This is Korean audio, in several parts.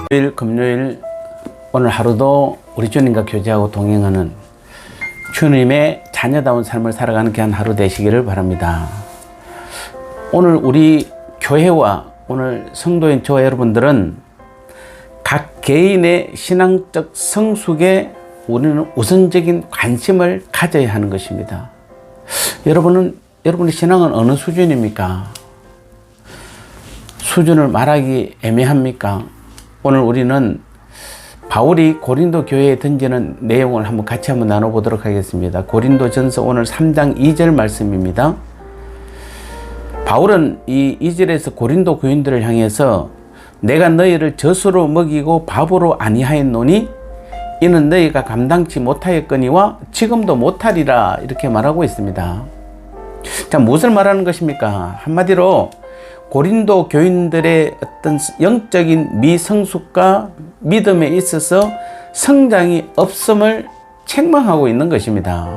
금요일 오늘 하루도 우리 주님과 교제하고 동행하는 주님의 자녀다운 삶을 살아가는 귀한 하루 되시기를 바랍니다. 오늘 우리 교회와 오늘 성도인 저와 여러분들은 각 개인의 신앙적 성숙에 우리는 우선적인 관심을 가져야 하는 것입니다. 여러분의 신앙은 어느 수준입니까? 수준을 말하기 애매합니까? 오늘 우리는 바울이 고린도 교회에 던지는 내용을 같이 한번 나눠보도록 하겠습니다. 고린도전서 오늘 3장 2절 말씀입니다. 바울은 이 2절에서 고린도 교인들을 향해서 내가 너희를 젖으로 먹이고 밥으로 아니하였노니 이는 너희가 감당치 못하였거니와 지금도 못하리라 이렇게 말하고 있습니다. 자, 무엇을 말하는 것입니까? 한마디로 고린도 교인들의 어떤 영적인 미성숙과 믿음에 있어서 성장이 없음을 책망하고 있는 것입니다.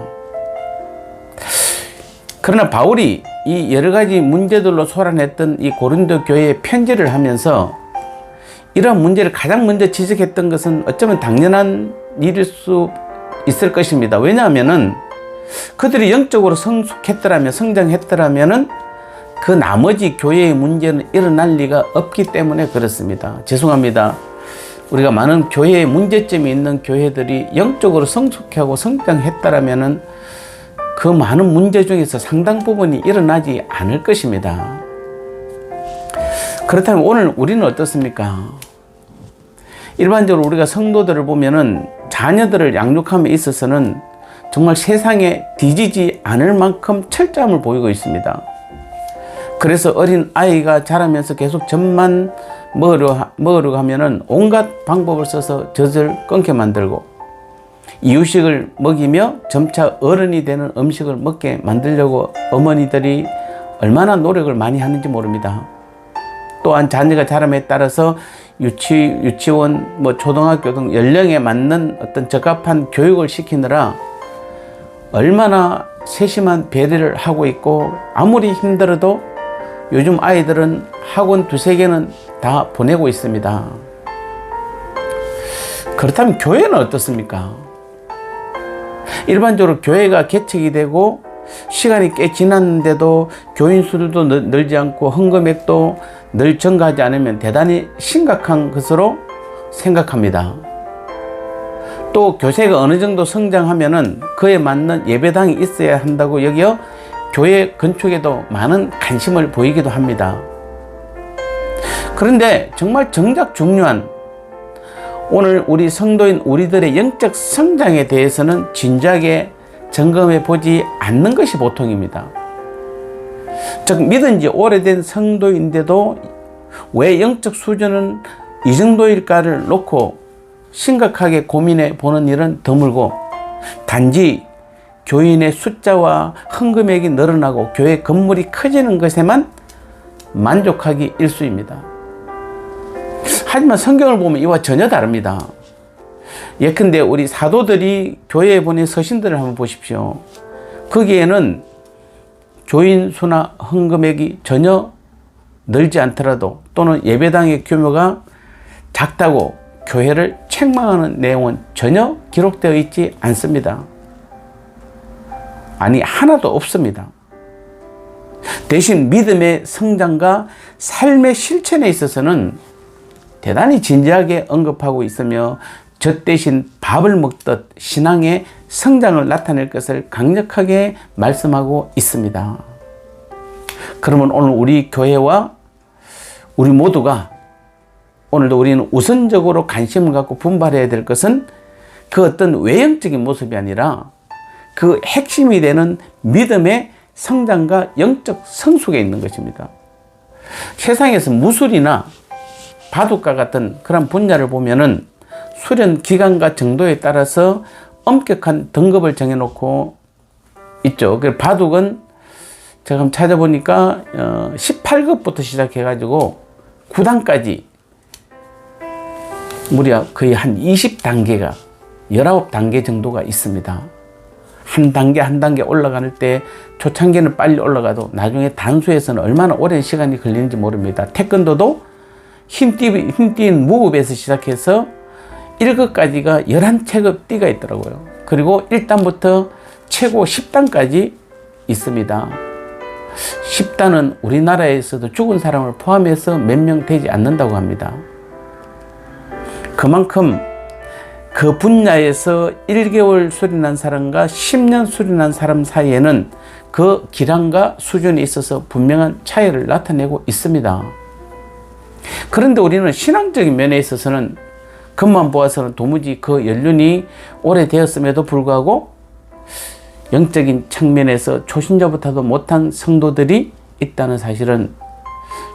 그러나 바울이 이 여러 가지 문제들로 소란했던 이 고린도 교회에 편지를 하면서 이러한 문제를 가장 먼저 지적했던 것은 어쩌면 당연한 일일 수 있을 것입니다. 왜냐하면은 그들이 영적으로 성숙했더라면, 성장했더라면은 그 나머지 교회의 문제는 일어날 리가 없기 때문에 그렇습니다. 죄송합니다. 우리가 많은 교회에 문제점이 있는 교회들이 영적으로 성숙하고 성장했다라면은 그 많은 문제 중에서 상당 부분이 일어나지 않을 것입니다. 그렇다면 오늘 우리는 어떻습니까? 일반적으로 우리가 성도들을 보면은 자녀들을 양육함에 있어서는 정말 세상에 뒤지지 않을 만큼 철저함을 보이고 있습니다. 그래서 어린 아이가 자라면서 계속 젖만 먹으려고 하면은 온갖 방법을 써서 젖을 끊게 만들고 이유식을 먹이며 점차 어른이 되는 음식을 먹게 만들려고 어머니들이 얼마나 노력을 많이 하는지 모릅니다. 또한 자녀가 자람에 따라서 유치원, 초등학교 등 연령에 맞는 어떤 적합한 교육을 시키느라 얼마나 세심한 배려를 하고 있고 아무리 힘들어도 요즘 아이들은 학원 2-3개는 다 보내고 있습니다. 그렇다면 교회는 어떻습니까? 일반적으로 교회가 개척이 되고 시간이 꽤 지났는데도 교인 수들도 늘지 않고 헌금액도 늘 증가하지 않으면 대단히 심각한 것으로 생각합니다. 또 교세가 어느 정도 성장하면은 그에 맞는 예배당이 있어야 한다고 여겨 교회 건축에도 많은 관심을 보이기도 합니다. 그런데 정말 정작 중요한 오늘 우리 성도인 우리들의 영적 성장에 대해서는 진지하게 점검해 보지 않는 것이 보통입니다. 즉 믿은 지 오래된 성도인데도 왜 영적 수준은 이 정도일까를 놓고 심각하게 고민해 보는 일은 드물고 단지 교인의 숫자와 헌금액이 늘어나고 교회 건물이 커지는 것에만 만족하기 일쑤입니다. 하지만 성경을 보면 이와 전혀 다릅니다. 예컨대 우리 사도들이 교회에 보낸 서신들을 한번 보십시오. 거기에는 교인 수나 헌금액이 전혀 늘지 않더라도 또는 예배당의 규모가 작다고 교회를 책망하는 내용은 전혀 기록되어 있지 않습니다. 아니, 하나도 없습니다. 대신 믿음의 성장과 삶의 실천에 있어서는 대단히 진지하게 언급하고 있으며 젖 대신 밥을 먹듯 신앙의 성장을 나타낼 것을 강력하게 말씀하고 있습니다. 그러면 오늘 우리 교회와 우리 모두가 오늘도 우리는 우선적으로 관심을 갖고 분발해야 될 것은 그 어떤 외형적인 모습이 아니라 그 핵심이 되는 믿음의 성장과 영적 성숙에 있는 것입니다. 세상에서 무술이나 바둑과 같은 그런 분야를 보면은 수련 기간과 정도에 따라서 엄격한 등급을 정해놓고 있죠. 그래서 바둑은 제가 한번 찾아보니까 18급부터 시작해가지고 9단까지 무려 거의 한 20단계가 19단계 정도가 있습니다. 한 단계 한 단계 올라갈 때 초창기는 빨리 올라가도 나중에 단수에서는 얼마나 오랜 시간이 걸리는지 모릅니다. 태권도도 흰띠인 무급에서 시작해서 1급까지가 11체급 띠가 있더라고요. 그리고 1단부터 최고 10단까지 있습니다. 10단은 우리나라에서도 죽은 사람을 포함해서 몇 명 되지 않는다고 합니다. 그만큼 그 분야에서 1개월 수련한 사람과 10년 수련한 사람 사이에는 그 기량과 수준에 있어서 분명한 차이를 나타내고 있습니다. 그런데 우리는 신앙적인 면에 있어서는 겉만 보아서는 도무지 그 연륜이 오래되었음에도 불구하고 영적인 측면에서 초신자부터도 못한 성도들이 있다는 사실은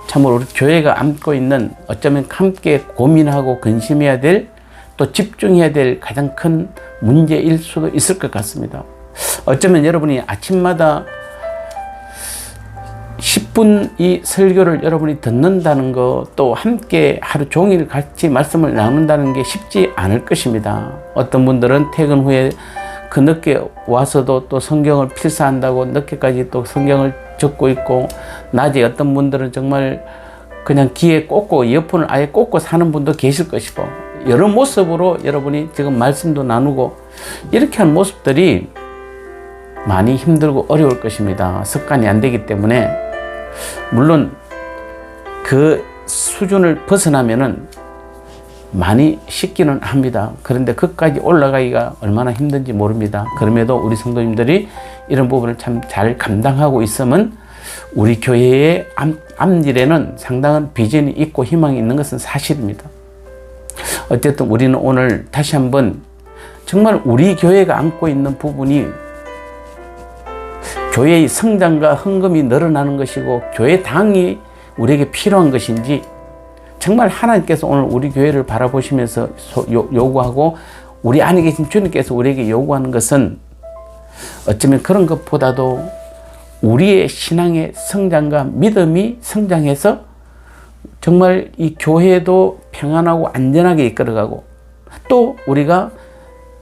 참으로 우리 교회가 안고 있는 어쩌면 함께 고민하고 근심해야 될 또 집중해야 될 가장 큰 문제일 수도 있을 것 같습니다. 어쩌면 여러분이 아침마다 10분 이 설교를 여러분이 듣는다는 거, 또 함께 하루 종일 같이 말씀을 나눈다는 게 쉽지 않을 것입니다. 어떤 분들은 퇴근 후에 그 늦게 와서도 또 성경을 필사한다고 늦게까지 또 성경을 적고 있고, 낮에 어떤 분들은 정말 그냥 귀에 꽂고 이어폰을 아예 꽂고 사는 분도 계실 것이고, 여러 모습으로 여러분이 지금 말씀도 나누고 이렇게 한 모습들이 많이 힘들고 어려울 것입니다. 습관이 안 되기 때문에. 물론 그 수준을 벗어나면은 많이 쉽기는 합니다. 그런데 그까지 올라가기가 얼마나 힘든지 모릅니다. 그럼에도 우리 성도님들이 이런 부분을 참 잘 감당하고 있으면 우리 교회의 앞일에는 상당한 비전이 있고 희망이 있는 것은 사실입니다. 어쨌든 우리는 오늘 다시 한번 정말 우리 교회가 안고 있는 부분이 교회의 성장과 헌금이 늘어나는 것이고 교회 당이 우리에게 필요한 것인지, 정말 하나님께서 오늘 우리 교회를 바라보시면서 요구하고 우리 안에 계신 주님께서 우리에게 요구하는 것은 어쩌면 그런 것보다도 우리의 신앙의 성장과 믿음이 성장해서 정말 이 교회도 평안하고 안전하게 이끌어가고, 또 우리가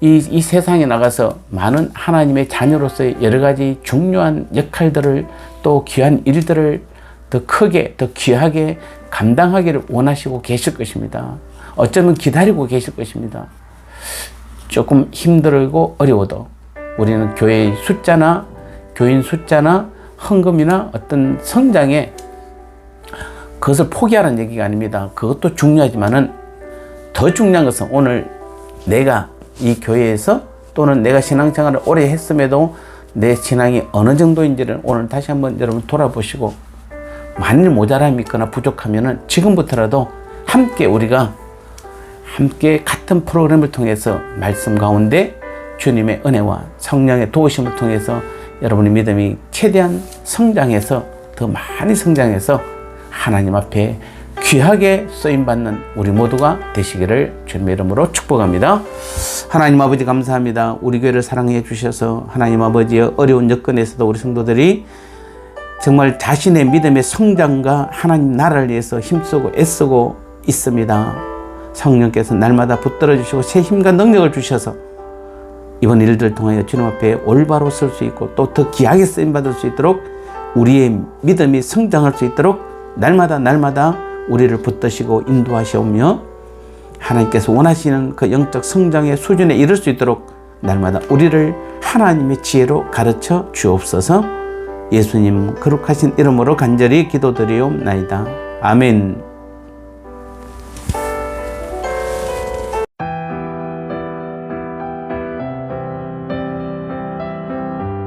이 세상에 나가서 많은 하나님의 자녀로서의 여러 가지 중요한 역할들을, 또 귀한 일들을 더 크게 더 귀하게 감당하기를 원하시고 계실 것입니다. 어쩌면 기다리고 계실 것입니다. 조금 힘들고 어려워도 우리는 교회의 숫자나 교인 숫자나 헌금이나 어떤 성장에 그것을 포기하라는 얘기가 아닙니다. 그것도 중요하지만은 더 중요한 것은 오늘 내가 이 교회에서, 또는 내가 신앙생활을 오래 했음에도 내 신앙이 어느 정도인지를 오늘 다시 한번 여러분 돌아보시고, 만일 모자람이 있거나 부족하면은 지금부터라도 함께 우리가 함께 같은 프로그램을 통해서 말씀 가운데 주님의 은혜와 성령의 도우심을 통해서 여러분의 믿음이 최대한 성장해서, 더 많이 성장해서 하나님 앞에 귀하게 쓰임받는 우리 모두가 되시기를 주님의 이름으로 축복합니다. 하나님 아버지 감사합니다. 우리 교회를 사랑해 주셔서 하나님 아버지의 어려운 여건에서도 우리 성도들이 정말 자신의 믿음의 성장과 하나님 나라를 위해서 힘쓰고 애쓰고 있습니다. 성령께서 날마다 붙들어 주시고 새 힘과 능력을 주셔서 이번 일들을 통하여 주님 앞에 올바로 설 수 있고, 또 더 귀하게 쓰임받을 수 있도록, 우리의 믿음이 성장할 수 있도록 날마다 우리를 붙드시고 인도하시오며, 하나님께서 원하시는 그 영적 성장의 수준에 이를 수 있도록 날마다 우리를 하나님의 지혜로 가르쳐 주옵소서. 예수님 거룩하신 이름으로 간절히 기도드리옵나이다. 아멘.